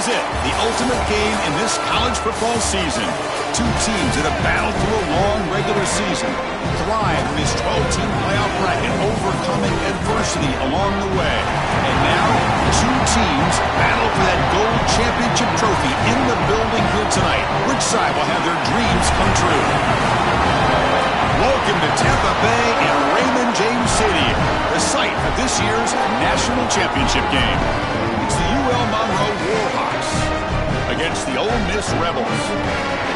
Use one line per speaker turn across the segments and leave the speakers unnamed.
is it, the ultimate game in this college football season. Two teams that have battled through a long regular season, thrive in this 12-team playoff bracket, overcoming adversity along the way. And now, two teams battle for that gold championship trophy in the building here tonight. Which side will have their dreams come true? Welcome to Tampa Bay and Raymond James City, the site of this year's national championship game. It's the UL Monroe Warhawks against the Ole Miss Rebels.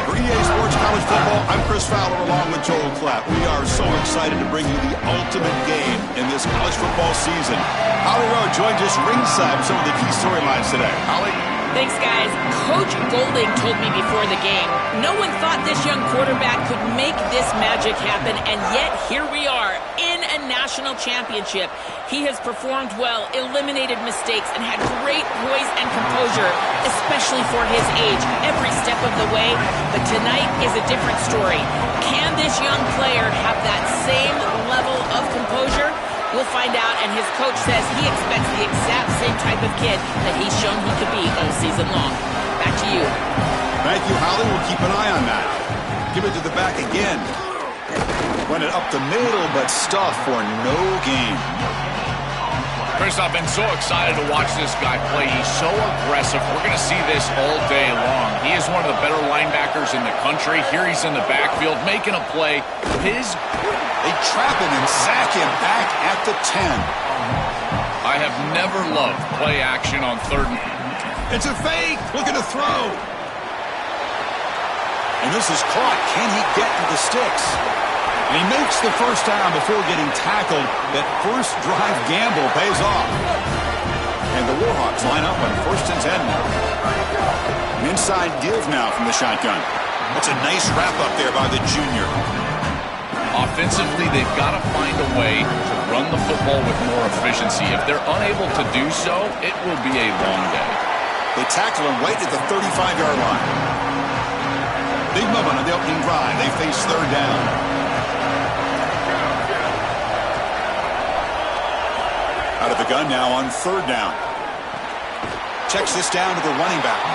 For EA Sports College Football, I'm Chris Fowler along with Joel Clapp. We are so excited to bring you the ultimate game in this college football season. Holly Rowe joins us ringside with some of the key storylines today. Holly?
Thanks, guys. Coach Golding told me before the game, no one thought this young quarterback could make this magic happen, and yet here we are in a national championship. He has performed well, eliminated mistakes, and had great poise and composure, especially for his age, every step of the way. But tonight is a different story. Can this young player have that same level of composure? We'll find out, and his coach says he expects the exact same type of kid that he's shown he could be all season long. Back to you.
Thank you, Holly. We'll keep an eye on that. Give it to the back again. Run it up the middle, but stuff for no gain.
Chris, I've been so excited to watch this guy play. He's so aggressive. We're going to see this all day long. He is one of the better linebackers in the country. Here he's in the backfield making a play.
They trap him and sack him back at the 10.
I have never loved play action on third.
It's a fake. Looking to throw. And this is caught. Can he get to the sticks? And he makes the first down before getting tackled. That first drive gamble pays off. And the Warhawks line up on 1st and 10 now. An inside give now from the shotgun. That's a nice wrap up there by the junior.
Offensively, they've got to find a way to run the football with more efficiency. If they're unable to do so, it will be a long day.
They tackle him right at the 35-yard line. Big moment on the opening drive. They face third down. Out of the gun now on third down. Checks this down to the running back.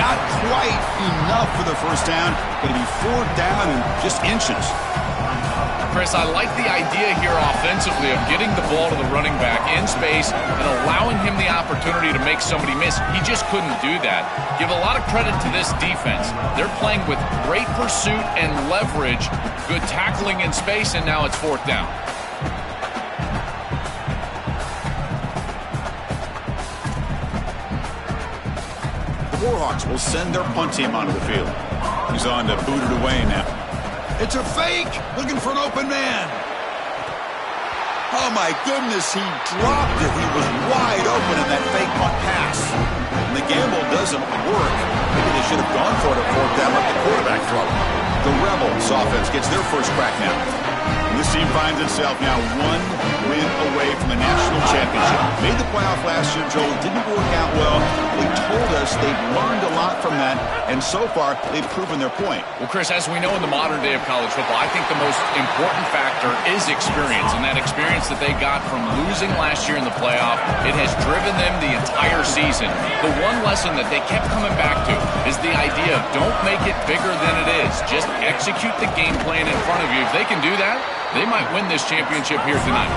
Not quite enough for the first down. Going to be fourth down and just inches.
Chris, I like the idea here offensively of getting the ball to the running back in space and allowing him the opportunity to make somebody miss. He just couldn't do that. Give a lot of credit to this defense. They're playing with great pursuit and leverage, good tackling in space, and now it's fourth down.
The Warhawks will send their punt team onto the field. He's on to boot it away now. It's a fake, looking for an open man. Oh my goodness, he dropped it. He was wide open in that fake punt pass. And the gamble doesn't work. Maybe they should have gone for it at fourth down, let the quarterback throw it. The Rebels offense gets their first crack now. And this team finds itself now one win away from a national championship. Made the playoff last year, Joel. Didn't work out well. They told us they've learned a lot from that, and so far, they've proven their point.
Well, Chris, as we know in the modern day of college football, I think the most important factor is experience, and that experience that they got from losing last year in the playoff, it has driven them the entire season. The one lesson that they kept coming back to is the idea of don't make it bigger than it is. Just execute the game plan in front of you. If they can do that, they might win this championship here tonight.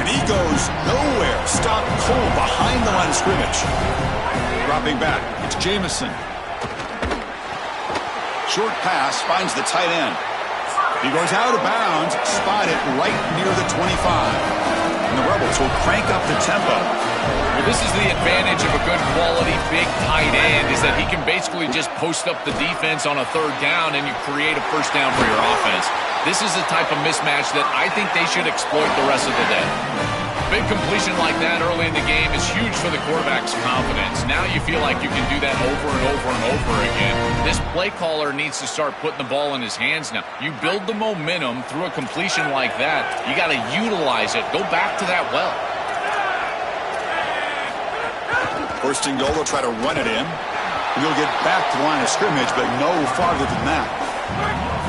And he goes nowhere. Stopped cold behind the line of scrimmage. Dropping back, it's Jamison. Short pass finds the tight end. He goes out of bounds, spotted right near the 25. And the Rebels will crank up the tempo.
Well, this is the advantage of a good quality big tight end, is that he can basically just post up the defense on a third down and you create a first down for your offense. This is the type of mismatch that I think they should exploit the rest of the day. Big completion like that early in the game is huge for the quarterback's confidence. Now you feel like you can do that over and over and over again. This play caller needs to start putting the ball in his hands now. You build the momentum through a completion like that. You got to utilize it. Go back to that well.
First and goal, they'll try to run it in. He'll get back to the line of scrimmage, but no farther than that.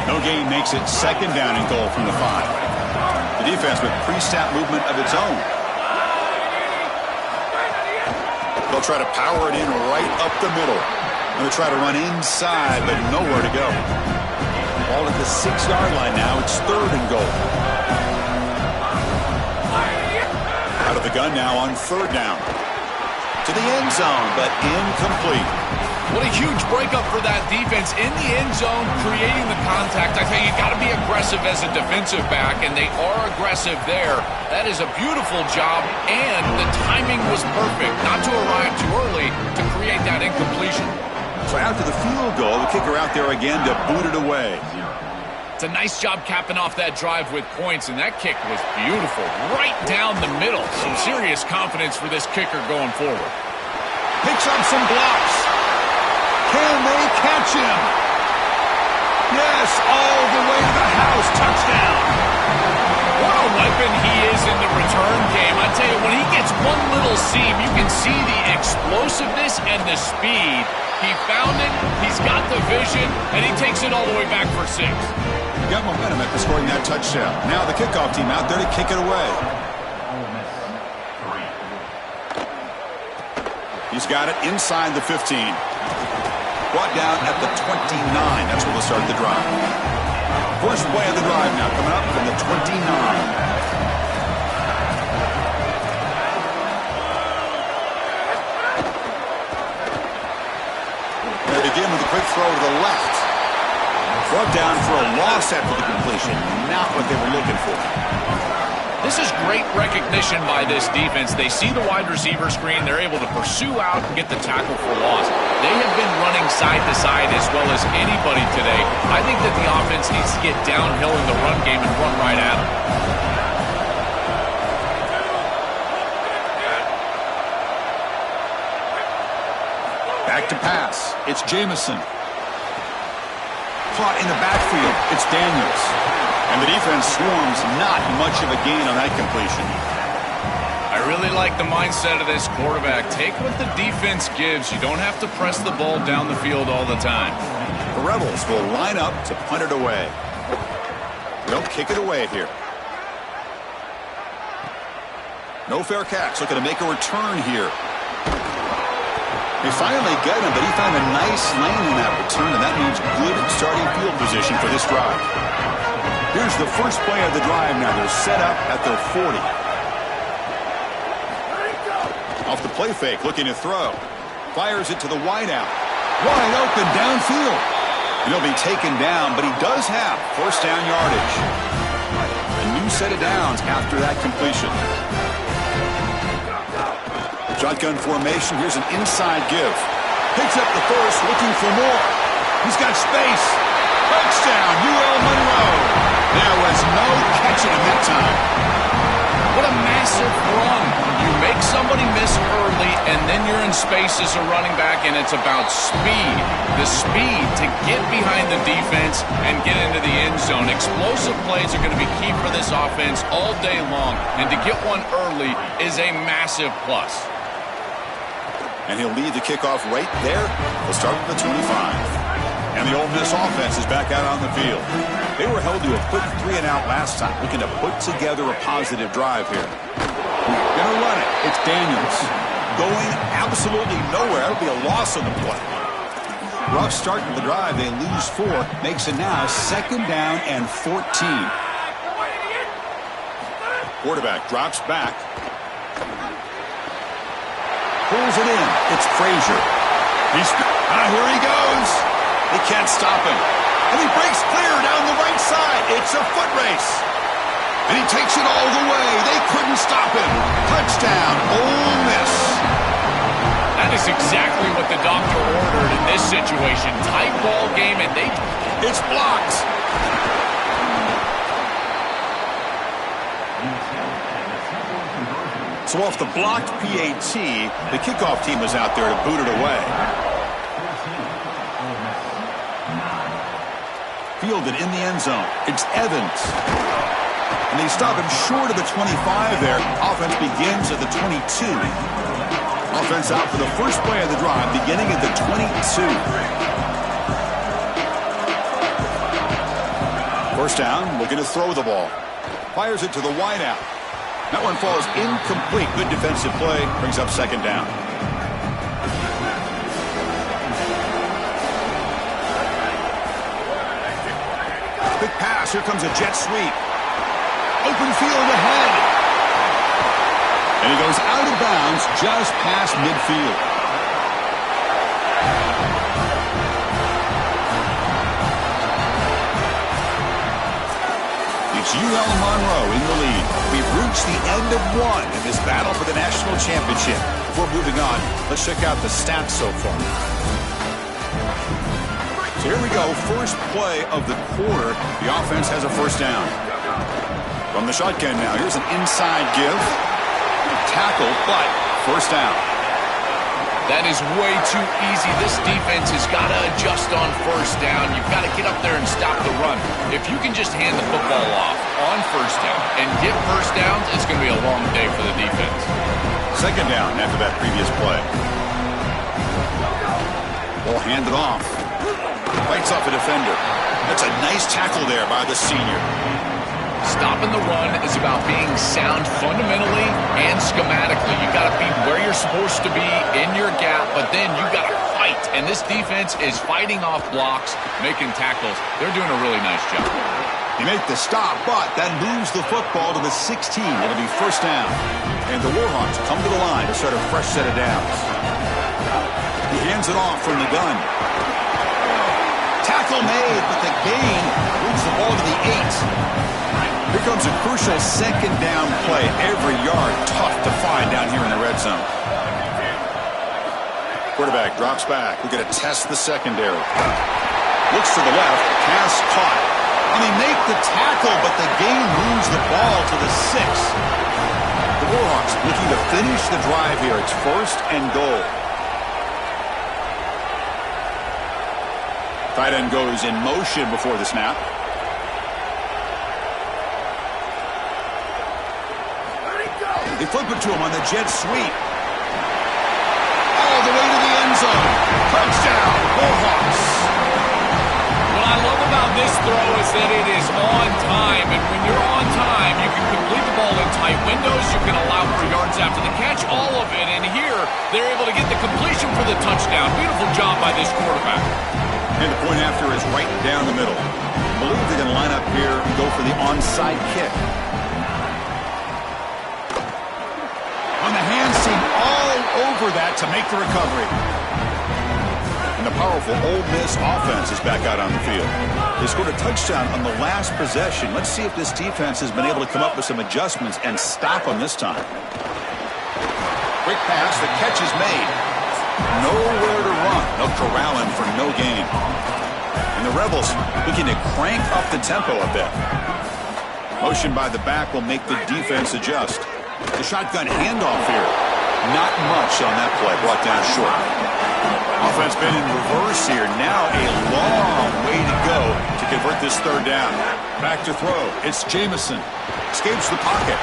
No gain makes it second down and goal from the 5. The defense with pre-snap movement of its own. They'll try to power it in right up the middle. Going to try to run inside, but nowhere to go. Ball at the 6-yard line now. It's 3rd and goal. Out of the gun now on 3rd down. To the end zone, but incomplete.
What a huge breakup for that defense in the end zone, creating the contact. I think you've got to be aggressive as a defensive back, and they are aggressive there. That is a beautiful job, and the timing was perfect. Not to arrive too early to create that incompletion.
So after the field goal, the kicker out there again to boot it away.
It's a nice job capping off that drive with points, and that kick was beautiful. Right down the middle. Some serious confidence for this kicker going forward.
Picks up some blocks. Can they catch him? Yes, all the way to the house. Touchdown.
What a weapon he is in the return game. I tell you, when he gets one little seam, you can see the explosiveness and the speed. He found it, he's got the vision, and he takes it all the way back for 6.
Got momentum after scoring that touchdown. Now the kickoff team out there to kick it away. He's got it inside the 15. Brought down at the 29. That's where they'll start the drive. First play of the drive now coming up from the 29. They begin with a quick throw to the left. Brought down for a loss after the completion. Not what they were looking for.
This is great recognition by this defense. They see the wide receiver screen. They're able to pursue out and get the tackle for loss. They have been running side to side as well as anybody today. I think that the offense needs to get downhill in the run game and run right at them.
Back to pass. It's Jamison. Caught in the backfield. It's Daniels. And the defense swarms, not much of a gain on that completion.
I really like the mindset of this quarterback. Take what the defense gives. You don't have to press the ball down the field all the time.
The Rebels will line up to punt it away. They'll kick it away here. No fair catch. Looking to make a return here. They finally get him, but he found a nice lane in that return, and that means good starting field position for this drive. Here's the first play of the drive now. They're set up at their 40. Off the play fake, looking to throw. Fires it to the wideout. Wide open downfield. And he'll be taken down, but he does have first down yardage. A new set of downs after that completion. Shotgun formation. Here's an inside give. Picks up the first, looking for more. He's got space. Touchdown, UL Monroe. There was no catching him that time.
What a massive run. You make somebody miss early, and then you're in space as a running back, and it's about speed. The speed to get behind the defense and get into the end zone. Explosive plays are going to be key for this offense all day long, and to get one early is a massive plus.
And he'll lead the kickoff right there. We'll start with the 25. And the Ole Miss offense is back out on the field. They were held to a quick 3-and-out last time, looking to put together a positive drive here. Gonna run it. It's Daniels. Going absolutely nowhere. It'll be a loss on the play. Rough start to the drive. They lose 4. Makes it now 2nd down and 14. Quarterback drops back. Pulls it in. It's Frazier. Here he goes. They can't stop him. And he breaks clear down the right side. It's a foot race. And he takes it all the way. They couldn't stop him. Touchdown, Ole Miss.
That is exactly what the doctor ordered in this situation. Tight ball game, and
It's blocked. So off the blocked PAT, the kickoff team was out there to boot it away. Fielded in the end zone. It's Evans. And they stop him short of the 25 there. Offense begins at the 22. Offense out for the first play of the drive, beginning at the 22. First down, looking to throw the ball. Fires it to the wideout. That one falls incomplete. Good defensive play. Brings up 2nd down. Here comes a jet sweep. Open field ahead. And he goes out of bounds just past midfield. It's UL Monroe in the lead. We've reached the end of one in this battle for the national championship. Before moving on, let's check out the stats so far. So here we go. First play of the quarter. The offense has a first down. From the shotgun now, here's an inside give. Tackle, but first down.
That is way too easy. This defense has got to adjust on first down. You've got to get up there and stop the run. If you can just hand the football off on first down and get first downs, it's going to be a long day for the defense.
Second down after that previous play. Ball handed off. Fights off a defender. That's a nice tackle there by the senior.
Stopping the run is about being sound fundamentally and schematically. You got to be where you're supposed to be in your gap, but then you got to fight. And this defense is fighting off blocks, making tackles. They're doing a really nice job.
He made the stop, but that moves the football to the 16. It'll be first down. And the Warhawks come to the line to start a fresh set of downs. He hands it off from the gun. Tackle made, but the gain moves the ball to the 8. Here comes a crucial second down play. Every yard tough to find down here in the red zone. Quarterback drops back. We're going to test the secondary. Looks to the left. Pass caught. And they make the tackle, but the gain moves the ball to the 6. The Warhawks looking to finish the drive here. It's first and goal. Tight end goes in motion before the snap. They flip it to him on the jet sweep. All the way to the end zone. Touchdown, Warhawks.
What I love about this throw is that it is on time. And when you're on time, you can complete the ball in tight windows. You can allow for yards after the catch, all of it. And here, they're able to get the completion for the touchdown. Beautiful job by this quarterback.
And the point after is right down the middle. I believe they're going to line up here and go for the onside kick. On the hand seam all over that to make the recovery. And the powerful Ole Miss offense is back out on the field. They scored a touchdown on the last possession. Let's see if this defense has been able to come up with some adjustments and stop them this time. Quick pass, the catch is made. Nowhere to run. They'll corral him for no gain. And the Rebels looking to crank up the tempo a bit. Motion by the back will make the defense adjust. The shotgun handoff here. Not much on that play. Brought down short. Offense been in reverse here. Now a long way to go to convert this third down. Back to throw. It's Jamison. Escapes the pocket.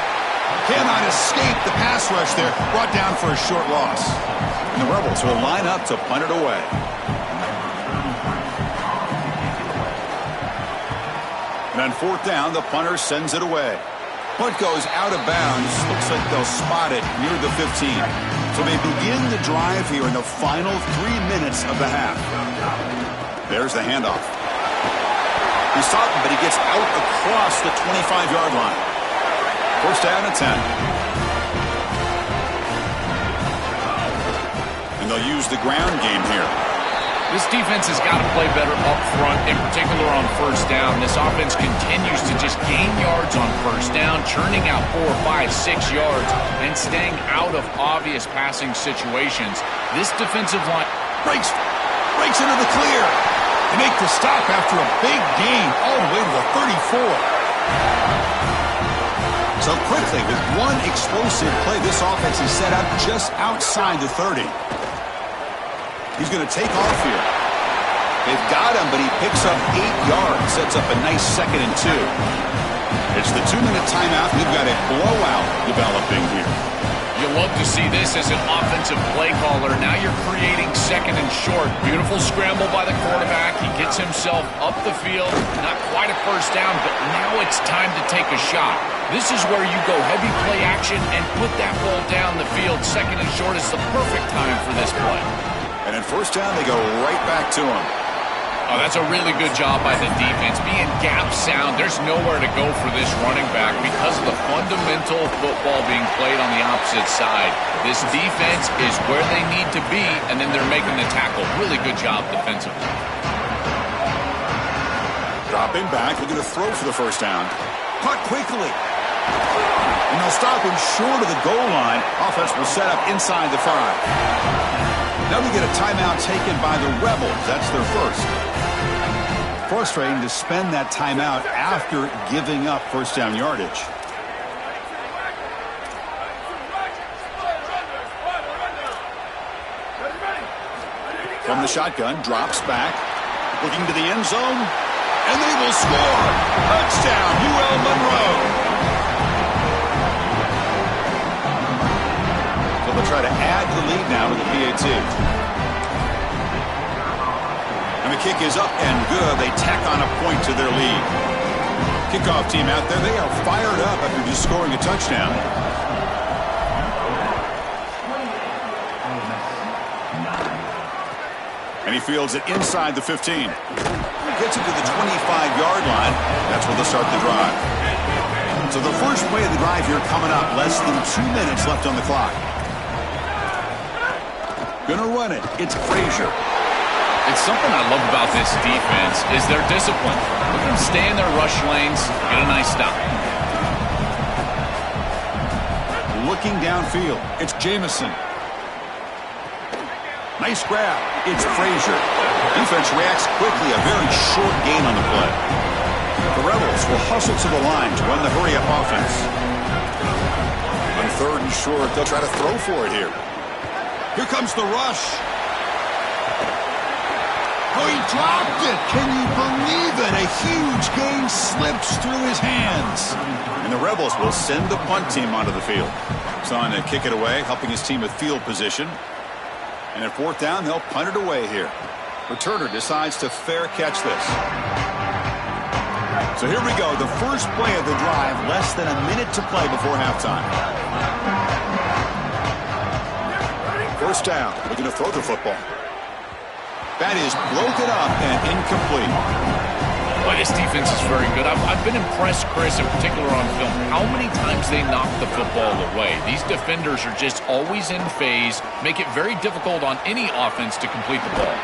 Cannot escape the pass rush there. Brought down for a short loss. And the Rebels will line up to punt it away. And on fourth down, the punter sends it away. Punt goes out of bounds. Looks like they'll spot it near the 15. So they begin the drive here in the final 3 minutes of the half. There's the handoff. He's talking, but he gets out across the 25-yard line. First down and 10. And they'll use the ground game here.
This defense has got to play better up front, in particular on first down. This offense continues to just gain yards on first down, churning out 4, 5, 6 yards, and staying out of obvious passing situations. This defensive line
breaks into the clear. They make the stop after a big gain all the way to the 34. So quickly, with one explosive play, this offense is set up just outside the 30. He's going to take off here. They've got him, but he picks up 8 yards. Sets up a nice 2nd and 2. It's the 2-minute timeout. We've got a blowout developing here.
You love to see this as an offensive play caller. Now you're creating 2nd and short. Beautiful scramble by the quarterback. He gets himself up the field. Not quite a first down, but now it's time to take a shot. This is where you go heavy play action and put that ball down the field. 2nd and short is the perfect time for this play.
And in first down, they go right back to him.
Oh, that's a really good job by the defense. Being gap sound, there's nowhere to go for this running back because of the fundamental football being played on the opposite side. This defense is where they need to be, and then they're making the tackle. Really good job defensively.
Dropping back, looking to throw for the first down. Caught quickly. And they'll stop him short of the goal line. Offense will set up inside the 5. Now we get a timeout taken by the Rebels. That's their first. Frustrating to spend that timeout after giving up first down yardage. From the shotgun, drops back, looking to the end zone, and they will score. Touchdown, UL Monroe. So they'll try to add to the lead now with the PAT. And the kick is up and good. They tack on a point to their lead. Kickoff team out there. They are fired up after just scoring a touchdown. And he fields it inside the 15. Gets it to the 25-yard line. That's where they'll start the drive. So the first play of the drive here coming up. Less than 2 minutes left on the clock. Gonna run it. It's Frazier.
It's something I love about this defense is their discipline. Look at them stay in their rush lanes, get a nice stop.
Looking downfield, it's Jamison. Nice grab. It's Frazier. Defense reacts quickly. A very short gain on the play. The Rebels will hustle to the line to run the hurry-up offense. On 3rd and short, they'll try to throw for it here. Here comes the rush. Oh, he dropped it. Can you believe it? A huge gain slips through his hands. And the Rebels will send the punt team onto the field. It's on to kick it away, helping his team with field position. And at 4th down, they'll punt it away here. Returner decides to fair catch this. So here we go. The first play of the drive, less than a minute to play before halftime. First down, looking to throw the football. That is broken up and incomplete.
Boy, this defense is very good. I've been impressed, Chris, in particular on film, how many times they knock the football away. These defenders are just always in phase, make it very difficult on any offense to complete the ball.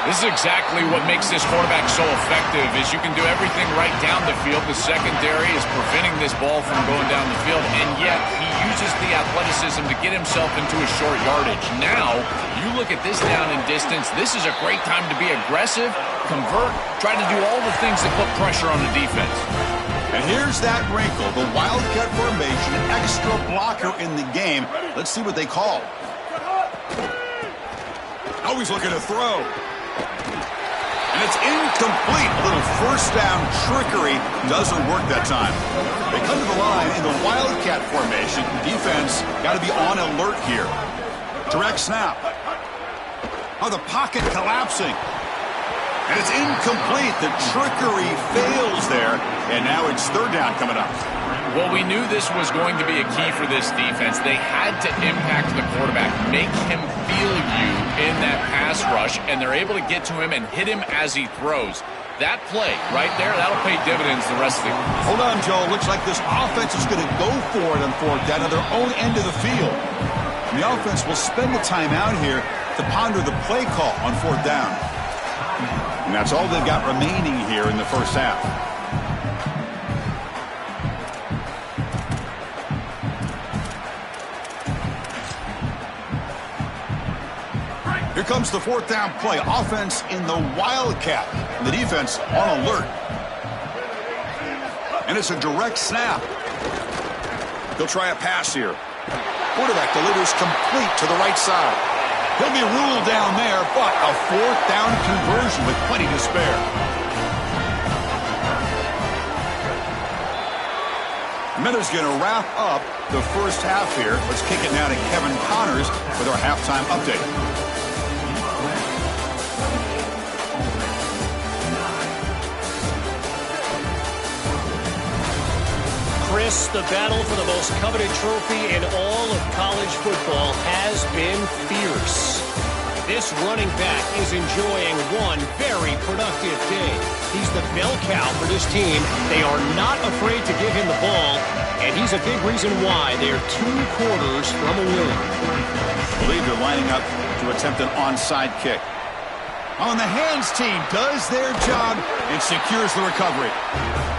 This is exactly what makes this quarterback so effective is you can do everything right down the field. The secondary is preventing this ball from going down the field, and yet he uses the athleticism to get himself into a short yardage. Now, you look at this down and distance, this is a great time to be aggressive, convert, try to do all the things that put pressure on the defense.
And here's that wrinkle, the Wildcat formation, extra blocker in the game. Let's see what they call. Now he's looking to throw. And it's incomplete. A little first down trickery doesn't work that time. They come to the line in the Wildcat formation. Defense got to be on alert here. Direct snap. Oh, the pocket collapsing. And it's incomplete. The trickery fails there. And now it's 3rd down coming up.
Well, we knew this was going to be a key for this defense. They had to impact the quarterback, make him feel you in that pass rush, and they're able to get to him and hit him as he throws. That play right there, that'll pay dividends the rest of the game.
Hold on, Joe. Looks like this offense is going to go for it on 4th down on their own end of the field. And the offense will spend the time out here to ponder the play call on 4th down. And that's all they've got remaining here in the first half. Here comes the 4th down play. Offense in the Wildcat. And the defense on alert. And it's a direct snap. They'll try a pass here. Quarterback delivers complete to the right side. He'll be ruled down there, but a 4th down conversion with plenty to spare. Miller's going to wrap up the first half here. Let's kick it now to Kevin Connors with our halftime update.
Chris, the battle for the most coveted trophy in all of college football has been fierce. This running back is enjoying one very productive day. He's the bell cow for this team. They are not afraid to give him the ball, and he's a big reason why they're 2 quarters from a win.
I believe they're lining up to attempt an onside kick. On the hands team does their job and secures the recovery.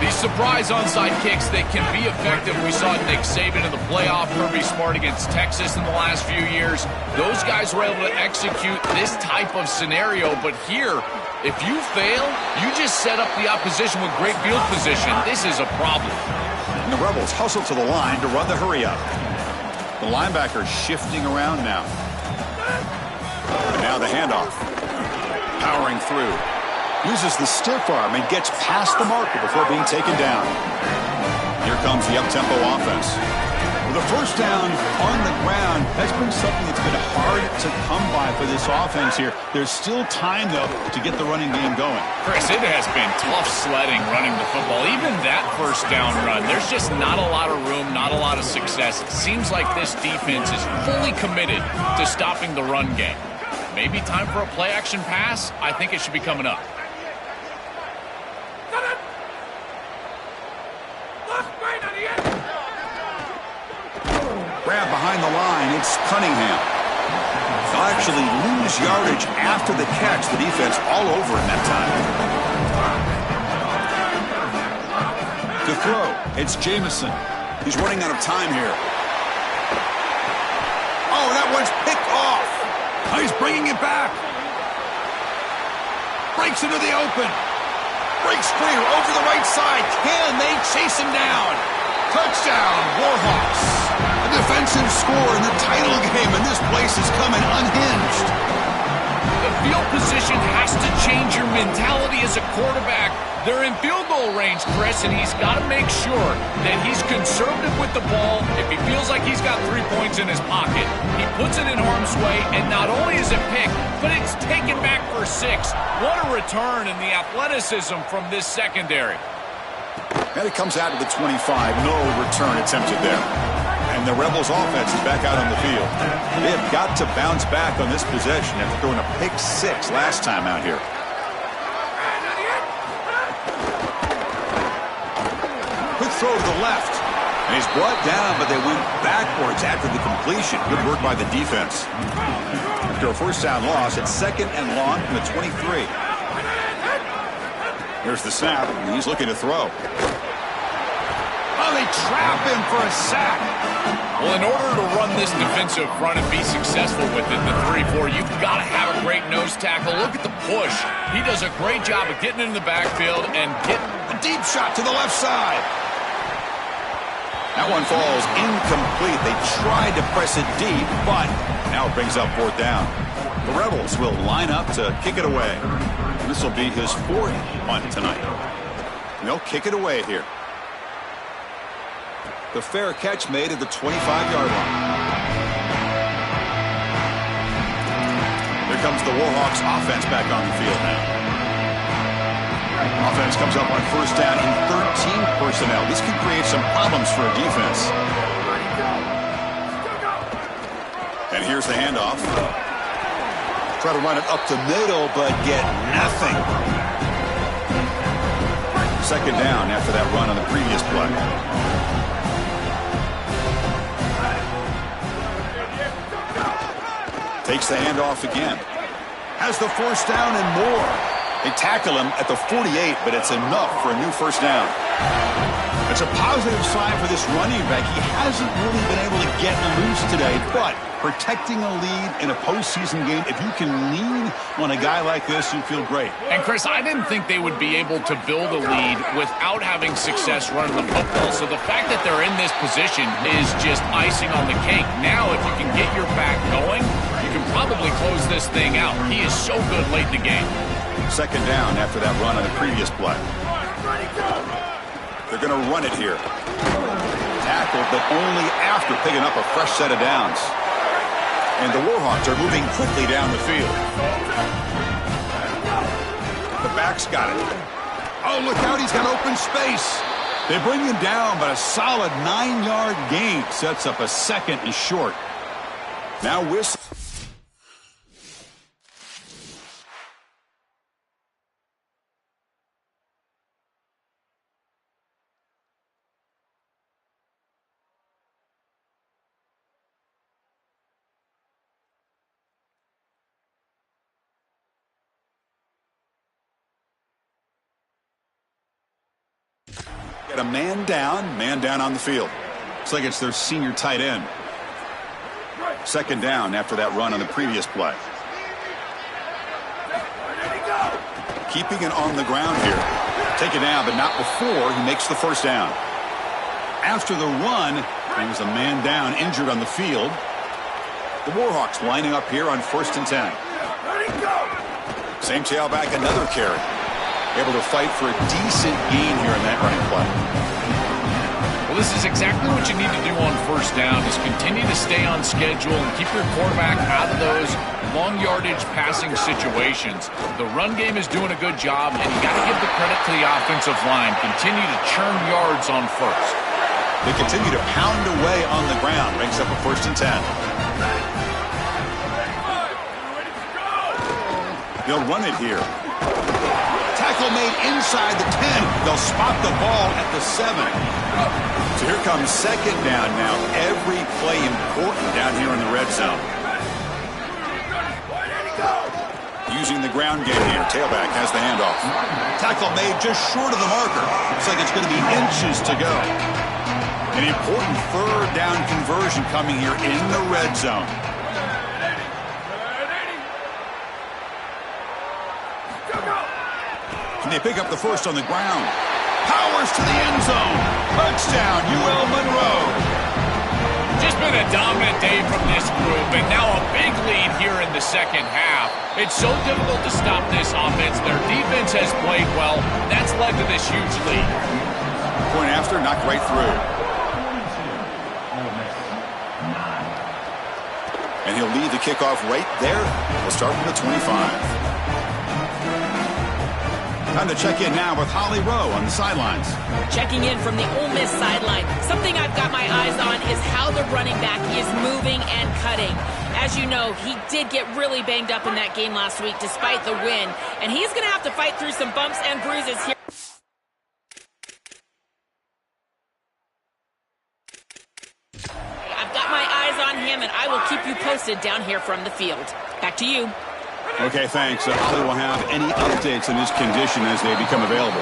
These surprise onside kicks, they can be effective. We saw Nick Saban in the playoff, Kirby Smart against Texas in the last few years. Those guys were able to execute this type of scenario, but here, if you fail, you just set up the opposition with great field position. This is a problem.
And the Rebels hustle to the line to run the hurry up. The linebacker shifting around now. And now the handoff. Powering through. Uses the stiff arm and gets past the marker before being taken down. Here comes the up-tempo offense. With a first down on the ground, that's been something that's been hard to come by for this offense here. There's still time, though, to get the running game going.
Chris, it has been tough sledding running the football. Even that first down run, there's just not a lot of room, not a lot of success. It seems like this defense is fully committed to stopping the run game. Maybe time for a play-action pass? I think it should be coming up.
Grab behind the line, it's Cunningham. They'll actually lose yardage after the catch. The defense all over in that time. To throw, it's Jamison. He's running out of time here. Oh, that one's picked off. Oh, he's bringing it back. Breaks into the open. Breaks clear over the right side. Can they chase him down? Touchdown, Warhawks. A defensive score in the title game, and this place is coming unhinged.
The field position has to change your mentality as a quarterback. They're in field goal range, Chris, and he's got to make sure that he's conservative with the ball. If he feels like he's got 3 points in his pocket, he puts it in harm's way, and not only is it picked, but it's taken back for 6. What a return in the athleticism from this secondary.
And it comes out to the 25. No return attempted there. And the Rebels offense is back out on the field. They have got to bounce back on this possession after throwing a pick 6 last time out here. Quick throw to the left. And he's brought down, but they went backwards after the completion. Good work by the defense. After a first down loss, it's 2nd and long from the 23. Here's the snap, and he's looking to throw. Oh, they trap him for a sack.
Well, in order to run this defensive front and be successful with it, the 3-4, you've got to have a great nose tackle. Look at the push. He does a great job of getting in the backfield and getting
a deep shot to the left side. That one falls incomplete. They tried to press it deep, but now it brings up 4th down. The Rebels will line up to kick it away. This will be his 4th punt tonight. And they'll kick it away here. The fair catch made at the 25-yard line. Here comes the Warhawks offense back on the field now. Offense comes up on first down in 13 personnel. This can create some problems for a defense. And here's the handoff. Try to run it up the middle, but get nothing. 2nd down after that run on the previous play. Takes the handoff again. Has the first down and more. They tackle him at the 48, but it's enough for a new first down. It's a positive sign for this running back. He hasn't really been able to get loose today, but protecting a lead in a postseason game, if you can lean on a guy like this, you feel great.
And, Chris, I didn't think they would be able to build a lead without having success running the football. So the fact that they're in this position is just icing on the cake. Now, if you can get your back going, you can probably close this thing out. He is so good late in the game.
2nd down after that run on the previous play. They're going to run it here. Tackled, but only after picking up a fresh set of downs. And the Warhawks are moving quickly down the field. The back's got it. Oh, look out, he's got open space. They bring him down, but a solid 9-yard gain sets up a 2nd and short. Now whistle. Got a man down on the field. Looks like it's their senior tight end. Second down after that run on the previous play. Keeping it on the ground here. Take it down, but not before he makes the first down. After the run, there was a man down injured on the field. The Warhawks lining up here on 1st and 10. Same tailback, another carry. Able to fight for a decent gain here in that running play.
Well, this is exactly what you need to do on 1st down, is continue to stay on schedule and keep your quarterback out of those long yardage passing situations. The run game is doing a good job, and you got to give the credit to the offensive line. Continue to churn yards on 1st.
They continue to pound away on the ground. Brings up a 1st and 10. They'll run it here. Tackle made inside the 10. They'll spot the ball at the 7. So here comes 2nd down now. Every play important down here in the red zone. Using the ground game here. Tailback has the handoff. Tackle made just short of the marker. Looks like it's going to be inches to go. An important 3rd down conversion coming here in the red zone. Can they pick up the first on the ground? Powers to the end zone. Touchdown, UL Monroe.
Just been a dominant day from this group, and now a big lead here in the second half. It's so difficult to stop this offense. Their defense has played well. That's led to this huge lead.
Point after, knocked right through. And he'll lead the kickoff right there. We'll start from the 25. Time to check in now with Holly Rowe on the sidelines.
Checking in from the Ole Miss sideline. Something I've got my eyes on is how the running back is moving and cutting. As you know, he did get really banged up in that game last week despite the win. And he's going to have to fight through some bumps and bruises here. I've got my eyes on him, and I will keep you posted down here from the field. Back to you.
Okay, thanks. Holly will have any updates on his condition as they become available.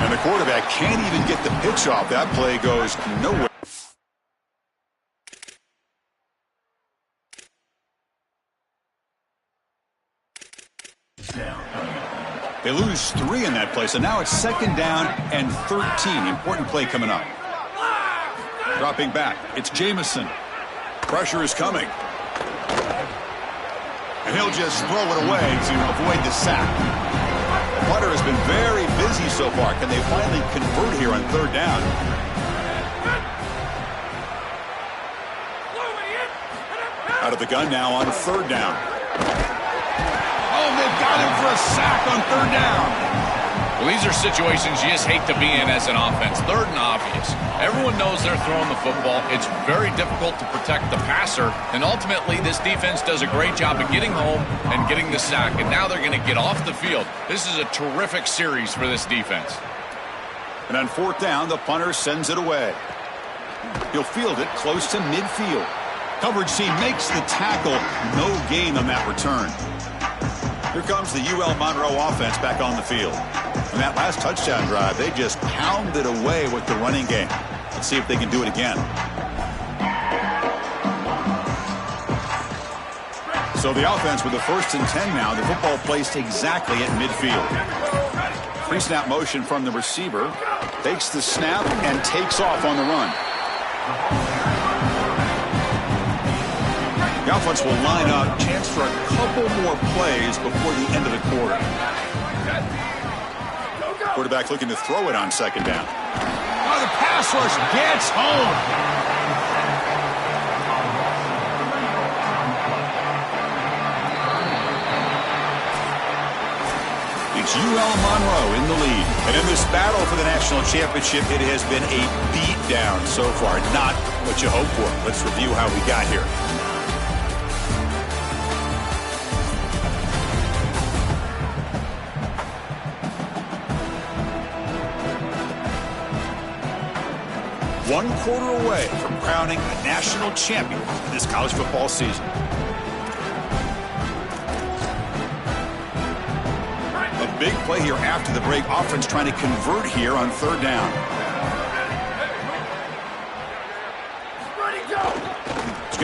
And the quarterback can't even get the pitch off. That play goes nowhere. They lose 3 in that play, so now it's 2nd down and 13. Important play coming up. Dropping back, it's Jamison. Pressure is coming. And he'll just throw it away to avoid the sack. The punter has been very busy so far. Can they finally convert here on 3rd down? Out of the gun now on 3rd down. Oh, they've got him for a sack on 3rd down.
Well, these are situations you just hate to be in as an offense. 3rd and obvious. Everyone knows they're throwing the football. It's very difficult to protect the passer, and ultimately this defense does a great job of getting home and getting the sack, and now they're going to get off the field. This is a terrific series for this defense.
And on 4th down, the punter sends it away. He'll field it close to midfield. Coverage team makes the tackle. No gain on that return. Here comes the UL Monroe offense back on the field. On that last touchdown drive, they just pounded away with the running game. Let's see if they can do it again. So the offense with the 1st and 10 now. The football placed exactly at midfield. Pre-snap motion from the receiver. Takes the snap and takes off on the run. The offense will line up. Chance for a couple more plays before the end of the quarter. Quarterback looking to throw it on 2nd down. Oh, the pass rush gets home. It's UL Monroe in the lead. And in this battle for the national championship, it has been a beatdown so far. Not what you hoped for. Let's review how we got here. One quarter away from crowning a national champion this college football season. A big play here after the break. Offense trying to convert here on 3rd down.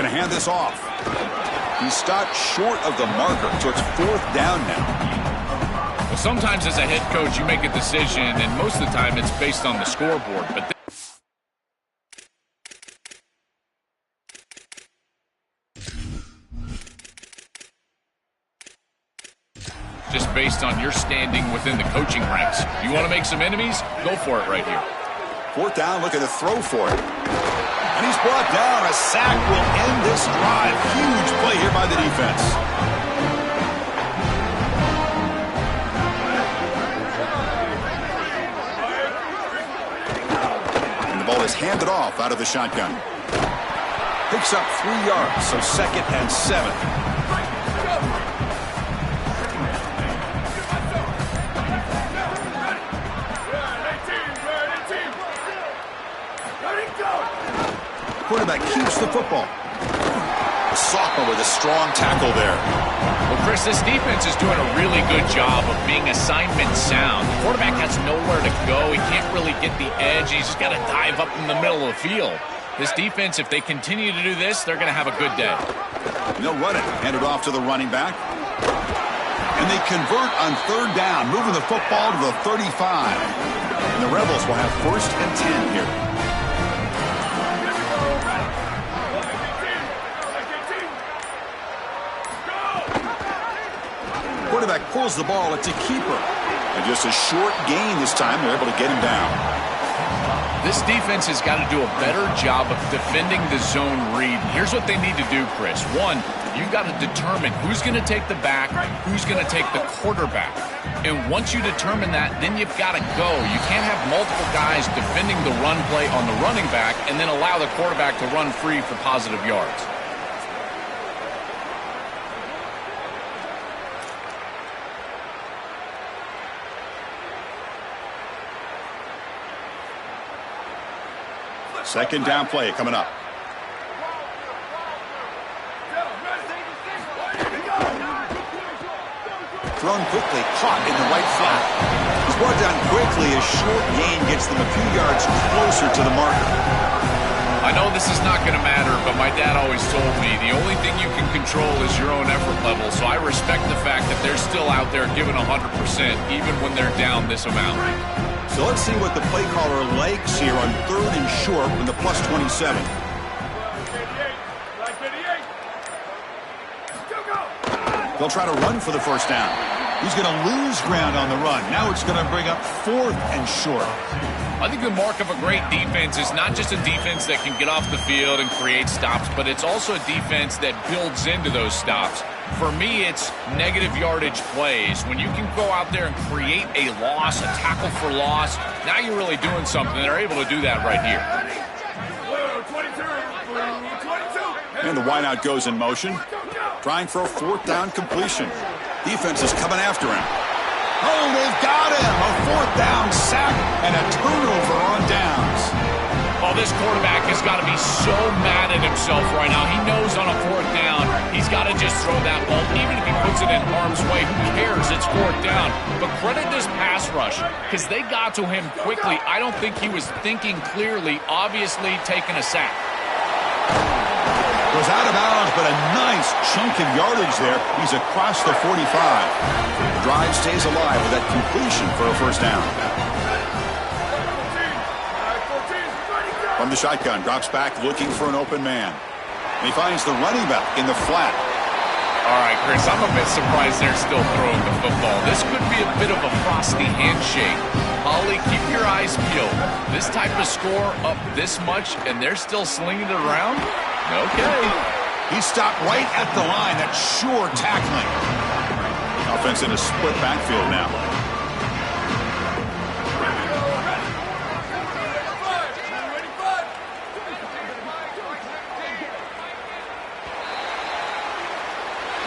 going to hand this off. He stopped short of the marker, so it's 4th down now.
Well, sometimes as a head coach, you make a decision, and most of the time it's based on the scoreboard. But just based on your standing within the coaching ranks. You want to make some enemies? Go for it right here.
4th down, looking to throw for it. And he's brought down. A sack will end this drive. Huge play here by the defense. And the ball is handed off out of the shotgun. Picks up 3 yards, so 2nd and 7. Quarterback keeps the football. The sophomore with a strong tackle there.
Well, Chris, this defense is doing a really good job of being assignment sound. The quarterback has nowhere to go. He can't really get the edge. He's just got to dive up in the middle of the field. This defense, if they continue to do this, they're going to have a good day.
And they'll run it. Hand it off to the running back. And they convert on 3rd down, moving the football to the 35. And the Rebels will have 1st and 10 here. Quarterback pulls the ball. It's a keeper. And just a short gain this time. They're able to get him down.
This defense has got to do a better job of defending the zone read. Here's what they need to do, Chris. One, you've got to determine who's going to take the back, who's going to take the quarterback. And once you determine that, then you've got to go. You can't have multiple guys defending the run play on the running back and then allow the quarterback to run free for positive yards.
Second down play coming up. Thrown quickly, caught in the right flat. He's brought down quickly. A short gain gets them a few yards closer to the marker.
I know this is not going to matter, but my dad always told me the only thing you can control is your own effort level, so I respect the fact that they're still out there giving 100% even when they're down this amount.
So let's see what the play caller likes here on 3rd and short with the +27. They'll try to run for the 1st down. He's going to lose ground on the run. Now it's going to bring up 4th and short.
I think the mark of a great defense is not just a defense that can get off the field and create stops, but it's also a defense that builds into those stops. For me, it's negative yardage plays. When you can go out there and create a loss, a tackle for loss, now you're really doing something. They're able to do that right here.
And the wideout goes in motion, trying for a 4th down completion. Defense is coming after him. Oh, they've got him. A 4th down sack and a turnover on downs.
Oh, this quarterback has got to be so mad at himself right now. He knows on a 4th down, he's got to just throw that ball. Even if he puts it in harm's way, who cares? It's 4th down. But credit this pass rush because they got to him quickly. I don't think he was thinking clearly, obviously taking a sack.
Goes out of bounds, but a nice chunk of yardage there. He's across the 45. The drive stays alive with that completion for a 1st down. From the shotgun, drops back looking for an open man. And he finds the running back in the flat.
All right, Chris, I'm a bit surprised they're still throwing the football. This could be a bit of a frosty handshake. Holly, keep your eyes peeled. This type of score up this much, and they're still slinging it around? Okay.
He stopped right at the line. That's sure tackling. Offense in a split backfield now.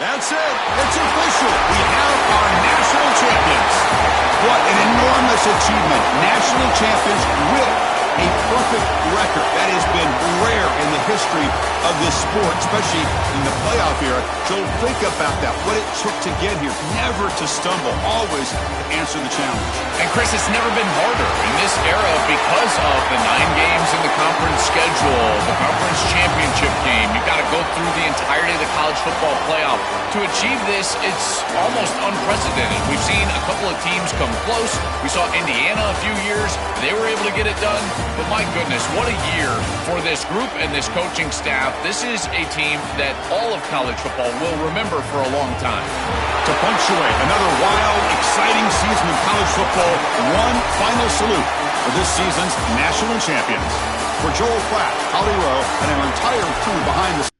That's it. It's official. We have our national champions. What an enormous achievement. National champions with A perfect record. That has been rare in the history of this sport, especially in the playoff era. Joel, think about that. What it took to get here. Never to stumble. Always to answer the challenge.
And Chris, it's never been harder in this era because of the 9 games in the conference schedule, the conference championship game. You've got to go through the entirety of the college football playoff. To achieve this, it's almost unprecedented. We've seen a couple of teams come close. We saw Indiana a few years. They were able to get it done. But my goodness, what a year for this group and this coaching staff. This is a team that all of college football will remember for a long time.
To punctuate another wild, exciting season of college football, one final salute for this season's national champions. For Joel Klatt, Holly Rowe, and our entire crew behind the